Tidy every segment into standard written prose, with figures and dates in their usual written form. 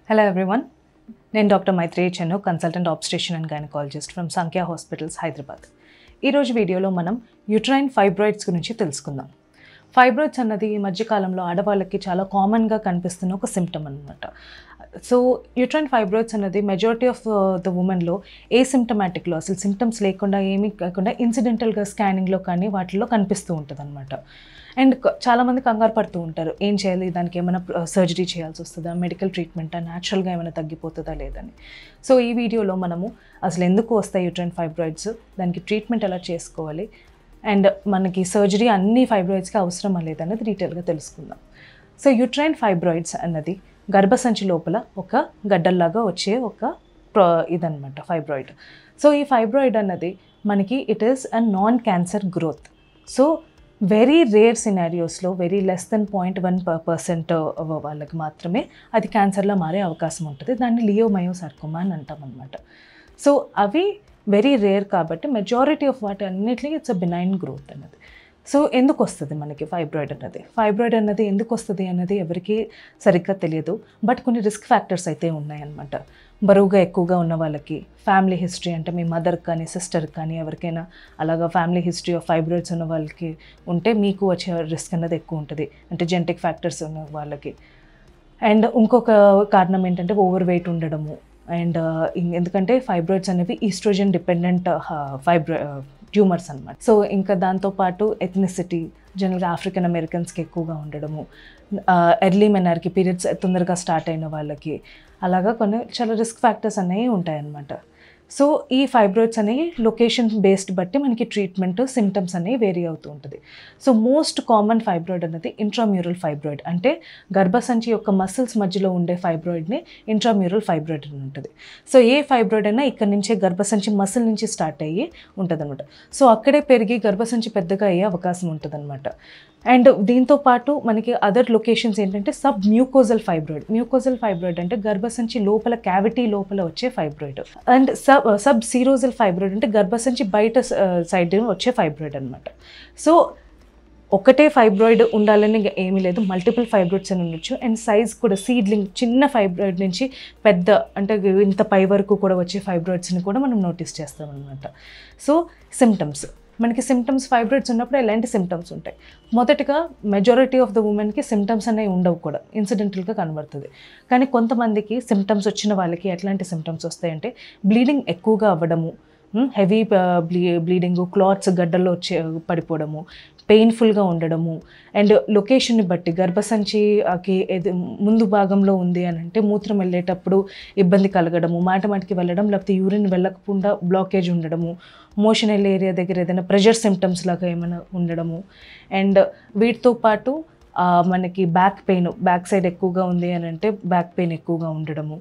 Hello everyone. నేను doctor Maitreyi Chennu, consultant obstetrician and gynaecologist from Sankhya hospitals Hyderabad. ఈరోజు వీడియోలో మనం యూట్రైన్ ఫైబ్రాయిడ్స్ గురించి తెలుసుకుందాం. ఫైబ్రాయిడ్స్ అన్నది ఈ మధ్యకాలంలో ఆడవాళ్ళకి చాలా కామన్గా కనిపిస్తున్న ఒక సిమ్టమ్ అనమాట. సో యూట్రైన్ ఫైబ్రాయిడ్స్ అన్నది మెజారిటీ ఆఫ్ ద ఉమెన్లో ఏసిమ్టమాటిక్లో అసలు సిమ్టమ్స్ లేకుండా ఏమీ కాకుండా ఇన్సిడెంటల్గా స్కానింగ్లో కానీ వాటిల్లో కనిపిస్తూ ఉంటుంది అనమాట. అండ్ చాలామంది కంగారు పడుతూ ఉంటారు, ఏం చేయాలి, దానికి ఏమైనా సర్జరీ చేయాల్సి వస్తుందా, మెడికల్ ట్రీట్మెంటా, న్యాచురల్గా ఏమైనా తగ్గిపోతుందా లేదని. సో ఈ వీడియోలో మనము అసలు ఎందుకు వస్తాయి యూట్రైన్ ఫైబ్రాయిడ్స్, దానికి ట్రీట్మెంట్ ఎలా చేసుకోవాలి, అండ్ మనకి సర్జరీ అన్ని ఫైబ్రాయిడ్స్కి అవసరమా లేదనేది డీటెయిల్గా తెలుసుకుందాం. సో యూట్రైన్ ఫైబ్రాయిడ్స్ అన్నది గర్భసంచి లోపల ఒక గడ్డల్లాగా వచ్చే ఒక ఇదన్నమాట ఫైబ్రాయిడ్. సో ఈ ఫైబ్రాయిడ్ అన్నది మనకి it is a non cancer growth. So very rare సినారియోస్లో వెరీ లెస్ దెన్ 0.1% వాళ్ళకి మాత్రమే అది క్యాన్సర్లో మారే అవకాశం ఉంటుంది. దాన్ని లియోమయోసార్కోమా అని అంటాం అనమాట. సో అవి వెరీ రేర్ కాబట్టి మెజారిటీ ఆఫ్ వాటి అన్నిటికీ ఇట్స్ అ బినైన్ గ్రోత్ అన్నది. సో ఎందుకు వస్తుంది మనకి ఫైబ్రాయిడ్ అన్నది ఎందుకు వస్తుంది అన్నది ఎవరికి సరిగ్గా తెలియదు. బట్ కొన్ని రిస్క్ ఫ్యాక్టర్స్ అయితే ఉన్నాయన్నమాట. బరువుగా ఎక్కువగా ఉన్న వాళ్ళకి, ఫ్యామిలీ హిస్టరీ అంటే మీ మదర్ కానీ సిస్టర్ కానీ ఎవరికైనా అలాగా ఫ్యామిలీ హిస్టరీ ఆఫ్ ఫైబ్రాయిడ్స్ ఉన్న వాళ్ళకి ఉంటే మీకు వచ్చే రిస్క్ అన్నది ఎక్కువ ఉంటుంది, అంటే జెనెటిక్ ఫ్యాక్టర్స్ ఉన్న వాళ్ళకి. అండ్ ఇంకొక కారణం ఏంటంటే ఓవర్ వెయిట్ ఉండడము. అండ్ ఎందుకంటే ఫైబ్రాయిడ్స్ అనేవి ఈస్ట్రోజన్ డిపెండెంట్ ట్యూమర్స్ అనమాట. సో ఇంకా దాంతోపాటు ఎథ్నిసిటీ, జనరల్గా ఆఫ్రికన్ అమెరికన్స్కి ఎక్కువగా ఉండడము, ఎర్లీ మెనార్కి పీరియడ్స్ తొందరగా స్టార్ట్ అయిన వాళ్ళకి, అలాగా కొన్ని చాలా రిస్క్ ఫ్యాక్టర్స్ అనేవి ఉంటాయన్నమాట. సో ఈ ఫైబ్రాయిడ్స్ అనేవి లొకేషన్ బేస్డ్ బట్టి మనకి ట్రీట్మెంట్ సిమ్టమ్స్ అనేవి వేరీ అవుతూ ఉంటుంది. సో మోస్ట్ కామన్ ఫైబ్రాయిడ్ అనేది ఇంట్రామ్యూరల్ ఫైబ్రాయిడ్, అంటే గర్భసంచి యొక్క మసిల్స్ మధ్యలో ఉండే ఫైబ్రాయిడ్ని ఇంట్రామ్యూరల్ ఫైబ్రాయిడ్ అని ఉంటుంది. సో ఏ ఫైబ్రాయిడ్ అయినా ఇక్కడ నుంచే గర్భసంచి మసిల్ నుంచి స్టార్ట్ అయ్యి ఉంటుంది అనమాట. సో అక్కడే పెరిగి గర్భసంచి పెద్దగా అయ్యే అవకాశం ఉంటుంది అనమాట. అండ్ దీంతోపాటు మనకి అదర్ లొకేషన్స్ ఏంటంటే సబ్ మ్యూకోజల్ ఫైబ్రాయిడ్ అంటే గర్భసంచి లోపల క్యావిటీ లోపల వచ్చే fibroid. And sub serosal fibroid అంటే గర్భసంచి బయట సైడ్ వచ్చే ఫైబ్రాయిడ్ అనమాట. సో ఒకటే ఫైబ్రాయిడ్ ఉండాలని ఏమీ లేదు, మల్టిపుల్ ఫైబ్రాయిడ్స్ అని ఉండొచ్చు. అండ్ సైజ్ కూడా సీడ్లింగ్ చిన్న ఫైబ్రాయిడ్ నుంచి పెద్ద అంటే ఇంత పై వరకు కూడా వచ్చే ఫైబ్రాయిడ్స్ని కూడా మనం నోటీస్ చేస్తాం అనమాట. సో మనకి సిమ్టమ్స్ ఫైబ్రాయిడ్స్ ఉన్నప్పుడు ఎలాంటి సిమ్టమ్స్ ఉంటాయి? మొదటగా మెజారిటీ ఆఫ్ ద ఉమెన్కి సిమ్టమ్స్ అనేవి ఉండవు, కూడా ఇన్సిడెంటల్గా కనబడుతుంది. కానీ కొంతమందికి సిమ్టమ్స్ వచ్చిన వాళ్ళకి ఎట్లాంటి సిమ్టమ్స్ వస్తాయంటే బ్లీడింగ్ ఎక్కువగా అవ్వడము, హెవీ బ్లీడింగ్, క్లాట్స్ గడ్డల్లో పడిపోవడము, పెయిన్ఫుల్గా ఉండడము. అండ్ లొకేషన్ని బట్టి గర్భసంచికి ముందు భాగంలో ఉంది అని అంటే మూత్రం వెళ్ళేటప్పుడు ఇబ్బంది కలగడము, మాటికి వెళ్ళడం, లేకపోతే యూరిన్ వెళ్ళకుండా బ్లాకేజ్ ఉండడము, మోషన్ వెళ్ళే ఏరియా దగ్గర ఏదైనా ప్రెషర్ సిమ్టమ్స్ లాగా ఏమైనా ఉండడము. అండ్ వీటితో పాటు మనకి బ్యాక్ సైడ్ ఎక్కువగా ఉంది అని అంటే బ్యాక్ పెయిన్ ఎక్కువగా ఉండడము.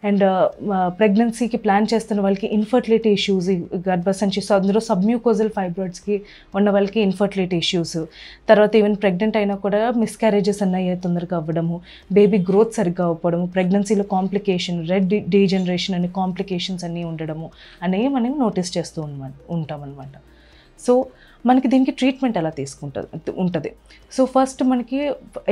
అండ్ ప్రెగ్నెన్సీకి ప్లాన్ చేస్తున్న వాళ్ళకి ఇన్ఫర్టిలిటీ ఇష్యూస్, గర్భసంచి అందులో సబ్మ్యూకోజల్ ఫైబ్రాయిడ్స్కి ఉన్న వాళ్ళకి ఇన్ఫర్టిలిటీ ఇష్యూస్, తర్వాత ఈవెన్ ప్రెగ్నెంట్ అయినా కూడా మిస్క్యారేజెస్ అన్నయ్యే తొందరగా అవ్వడము, బేబీ గ్రోత్ సరిగ్గా అవ్వడము, ప్రెగ్నెన్సీలో కాంప్లికేషన్, రెడ్ డీజనరేషన్ అనే కాంప్లికేషన్స్ అన్నీ ఉండడము అనేవి మనం నోటీస్ చేస్తూ ఉంటాం అన్నమాట. సో మనకి దీనికి ట్రీట్మెంట్ ఎలా ఉంటుంది? సో ఫస్ట్ మనకి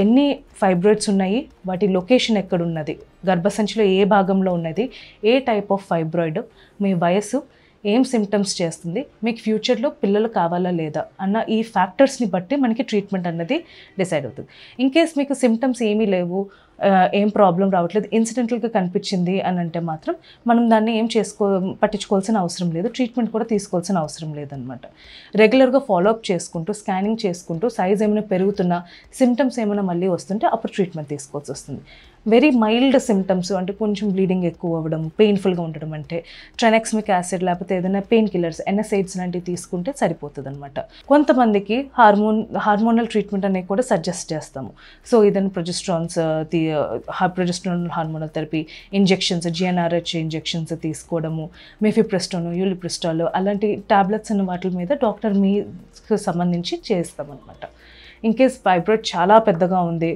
ఎన్ని ఫైబ్రాయిడ్స్ ఉన్నాయి, వాటి లొకేషన్ ఎక్కడున్నది, గర్భసంచిలో ఏ భాగంలో ఉన్నది, ఏ టైప్ ఆఫ్ ఫైబ్రాయిడ్, మీ వయసు, ఏం సిమ్టమ్స్ చేస్తుంది, మీకు ఫ్యూచర్లో పిల్లలు కావాలా లేదా అన్న ఈ ఫ్యాక్టర్స్ని బట్టి మనకి ట్రీట్మెంట్ అన్నది డిసైడ్ అవుతుంది. ఇన్ కేస్ మీకు సిమ్టమ్స్ ఏమీ లేవు, ఏం ప్రాబ్లం రావట్లేదు, ఇన్సిడెంటల్గా కనిపించింది అని అంటే మాత్రం మనం దాన్ని పట్టించుకోవాల్సిన అవసరం లేదు, ట్రీట్మెంట్ కూడా తీసుకోవాల్సిన అవసరం లేదనమాట. రెగ్యులర్గా ఫాలోఅప్ చేసుకుంటూ, స్కానింగ్ చేసుకుంటూ, సైజ్ ఏమైనా పెరుగుతున్నా, సిమ్టమ్స్ ఏమైనా మళ్ళీ వస్తుంటే అప్పుడు ట్రీట్మెంట్ తీసుకోవాల్సి వస్తుంది. వెరీ మైల్డ్ సిమ్టమ్స్ అంటే కొంచెం బ్లీడింగ్ ఎక్కువ అవ్వడం, పెయిన్ఫుల్గా ఉండడం అంటే ట్రైనెక్స్మిక్ యాసిడ్ లేకపోతే ఏదైనా పెయిన్ కిల్లర్స్, NSAIDs లాంటివి తీసుకుంటే సరిపోతుంది అనమాట. కొంతమందికి హార్మోనల్ ట్రీట్మెంట్ అనేది కూడా సజెస్ట్ చేస్తాము. సో ఏదైనా progesterones, progesterone hormonal therapy, injections, GnRH injections తీసుకోవడము, మిఫిప్రెస్టోన్, యూలిప్రిస్టాల్ అలాంటి టాబ్లెట్స్ అన్న వాటి మీద డాక్టర్ మీకు సంబంధించి చేస్తామన్నమాట. ఇన్ కేస్ ఫైబ్రాయిడ్ చాలా పెద్దగా ఉంది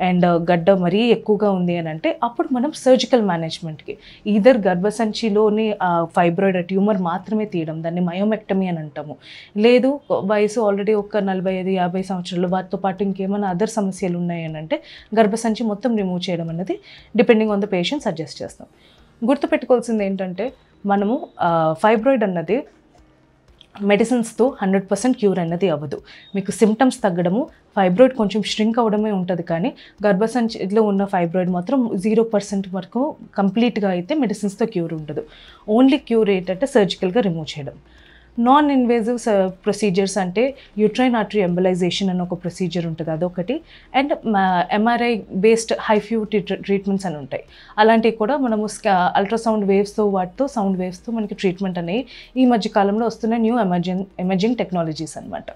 అండ్ గడ్డ మరీ ఎక్కువగా ఉంది అని అంటే అప్పుడు మనం సర్జికల్ మేనేజ్మెంట్కి ఈధర్ గర్భసంచిలోని ఫైబ్రాయిడ్ ట్యూమర్ మాత్రమే తీయడం, దాన్ని మయోమెక్టమీ అని అంటాము. లేదు వయసు ఆల్రెడీ ఒక 45-50 సంవత్సరాలు, వాటితో పాటు ఇంకేమైనా అదర్ సమస్యలు ఉన్నాయి అని అంటే గర్భసంచి మొత్తం రిమూవ్ చేయడం అనేది depending on the patient suggest చేస్తాం. గుర్తుపెట్టుకోవాల్సింది ఏంటంటే మనము ఫైబ్రాయిడ్ అన్నది మెడిసిన్స్తో 100% క్యూర్ అన్నది అవ్వదు. మీకు సిమ్టమ్స్ తగ్గడము, ఫైబ్రాయిడ్ కొంచెం ష్రింక్ అవ్వడమే ఉంటుంది, కానీ గర్భసంచిలో ఉన్న ఫైబ్రాయిడ్ మాత్రం 0% వరకు కంప్లీట్గా అయితే మెడిసిన్స్తో క్యూర్ ఉండదు. ఓన్లీ క్యూర్ ఏంటంటే సర్జికల్గా రిమూవ్ చేయడం. నాన్ ఇన్వేజివ్ ప్రొసీజర్స్ అంటే యూట్రైన్ ఆర్టరీ ఎంబలైజేషన్ అని ఒక ప్రొసీజర్ ఉంటుంది, అదొకటి. అండ్ ఎంఆర్ఐ బేస్డ్ హైఫ్యూ ట్రీట్మెంట్స్ అని ఉంటాయి. అలాంటివి కూడా మనము అల్ట్రాసౌండ్ వేవ్స్తో సౌండ్ వేవ్స్తో మనకి ట్రీట్మెంట్ అనేవి ఈ మధ్య కాలంలో వస్తున్న న్యూ ఎమర్జింగ్ టెక్నాలజీస్ అనమాట.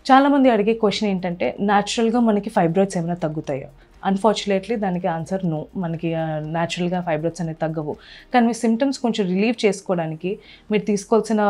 చాలామంది అడిగే క్వశ్చన్ ఏంటంటే న్యాచురల్గా మనకి ఫైబ్రాయిడ్స్ ఏమైనా తగ్గుతాయో? అన్ఫార్చునేట్లీ దానికి ఆన్సర్ నో. మనకి న్యాచురల్గా ఫైబ్రాయిడ్స్ అనేవి తగ్గవు. కానీ మీ సిమ్టమ్స్ కొంచెం రిలీవ్ చేసుకోవడానికి మీరు తీసుకోవాల్సిన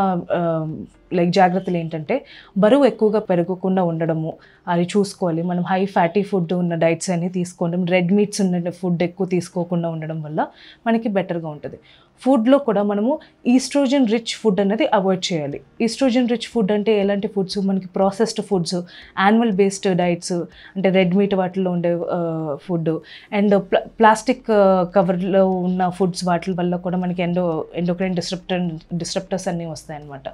జాగ్రత్తలు ఏంటంటే బరువు ఎక్కువగా పెరగకుండా ఉండడము, అది చూసుకోవాలి. మనం హై ఫ్యాటీ ఫుడ్ ఉన్న డైట్స్ అన్ని తీసుకోవడం, రెడ్ మీట్స్ ఉన్న ఫుడ్ ఎక్కువ తీసుకోకుండా ఉండడం వల్ల మనకి బెటర్గా ఉంటుంది. ఫుడ్లో కూడా మనము ఈస్ట్రోజన్ రిచ్ ఫుడ్ అనేది అవాయిడ్ చేయాలి. ఈస్ట్రోజన్ రిచ్ ఫుడ్ అంటే ఎలాంటి ఫుడ్స్? మనకి processed foods, animal based diets అంటే రెడ్ మీట్ వాటిల్లో ఉండే ఫుడ్, అండ్ ప్లాస్టిక్ కవర్లో ఉన్న ఫుడ్స్, వాటి వల్ల కూడా మనకి ఎండోక్రైన్ డిస్రప్టర్స్ అన్నీ వస్తాయన్నమాట.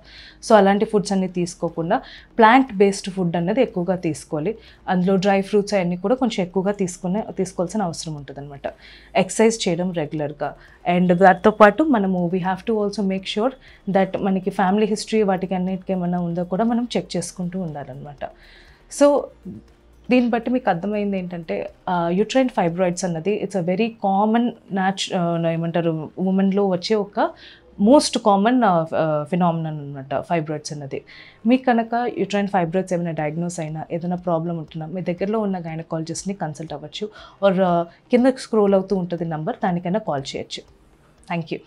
సో అలాంటి ఫుడ్స్ అన్నీ తీసుకోకుండా ప్లాంట్ బేస్డ్ ఫుడ్ అనేది ఎక్కువగా తీసుకోవాలి. అందులో డ్రై ఫ్రూట్స్ అవన్నీ కూడా కొంచెం ఎక్కువగా తీసుకోవాల్సిన అవసరం ఉంటుంది అనమాట. ఎక్సర్సైజ్ చేయడం రెగ్యులర్గా, అండ్ దాంతో పాటు మనము we have to also make sure that మనకి ఫ్యామిలీ హిస్టరీ వాటికి అన్నిటికీ ఏమైనా ఉందో కూడా మనం చెక్ చేసుకుంటూ ఉండాలన్నమాట. సో దీన్ని బట్టి మీకు అర్థమైంది ఏంటంటే యూట్రైన్ ఫైబ్రాయిడ్స్ అన్నది ఇట్స్ అ వెరీ కామన్ ఏమంటారు ఉమెన్లో వచ్చే ఒక మోస్ట్ కామన్ ఫినామినన్ అనమాట ఫైబ్రాయిడ్స్ అన్నది. మీకు కనుక యూట్రైన్ ఫైబ్రాయిడ్స్ ఏమైనా డయాగ్నోస్ అయినా, ఏదైనా ప్రాబ్లం ఉంటున్నా మీ దగ్గరలో ఉన్న గైనకాలజిస్ట్ని కన్సల్ట్ అవ్వచ్చు. ఆర్ కింద స్క్రోల్ అవుతూ ఉంటుంది నంబర్, దానికైనా కాల్ చేయొచ్చు. Thank you.